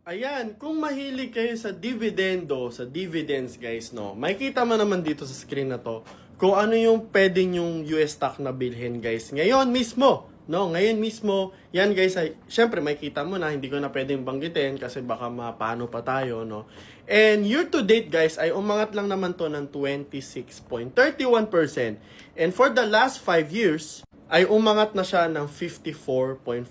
Ayan, kung mahilig kayo sa dividends guys, no, makikita mo naman dito sa screen na to kung ano yung pwede yung US stock na bilhin guys. Ngayon mismo, no, ngayon mismo, yan guys, ay, syempre makikita mo na, hindi ko na pwedeng banggitin kasi baka mapano pa tayo, no. And year to date guys, ay umangat lang naman to ng 26.31%. And for the last 5 years, ay umangat na siya ng 54.4%.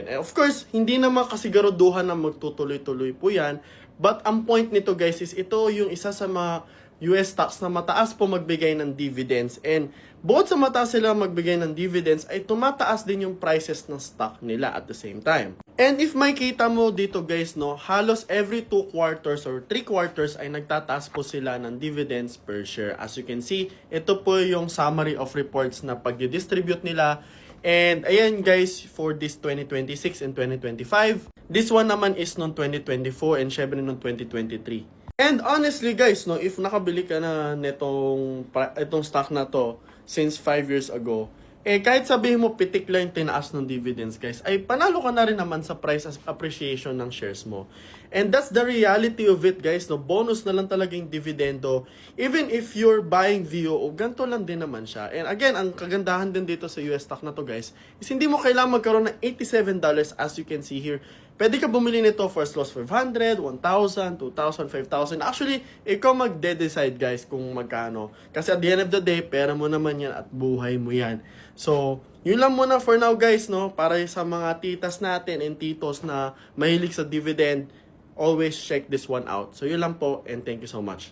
And of course, hindi naman kasiguraduhan na magtutuloy-tuloy po yan. But ang point nito guys is ito yung isa sa mga US stocks na mataas po magbigay ng dividends. And bukod sa mataas sila magbigay ng dividends, ay tumataas din yung prices ng stock nila at the same time. And if makita mo dito guys, no, halos every 2 quarters or 3 quarters ay nagtataas po sila ng dividends per share. As you can see, ito po yung summary of reports na pag-distribute nila. And ayan guys, for this 2026 and 2025. This one naman is noong 2024 and syempre noong 2023. And honestly guys, no, if nakabili ka na itong stock na to since 5 years ago, kahit sabihin mo pitik lang yung tinaas ng dividends guys, ay panalo ka na rin naman sa price appreciation ng shares mo. And that's the reality of it guys, no, bonus na lang talaga yung dividendo. Even if you're buying VOO, ganito lang din naman siya. And again, ang kagandahan din dito sa US stock na to guys, is hindi mo kailangan magkaroon ng $87 as you can see here. Pwede ka bumili nito for as low as 500, 1,000, 2,000, 5,000. Actually, ikaw magde-decide guys kung magkano. Kasi at the end of the day, pera mo naman yan at buhay mo yan. So, yun lang muna for now guys, no? Para sa mga titas natin and titos na mahilig sa dividend, always check this one out. So, yun lang po and thank you so much.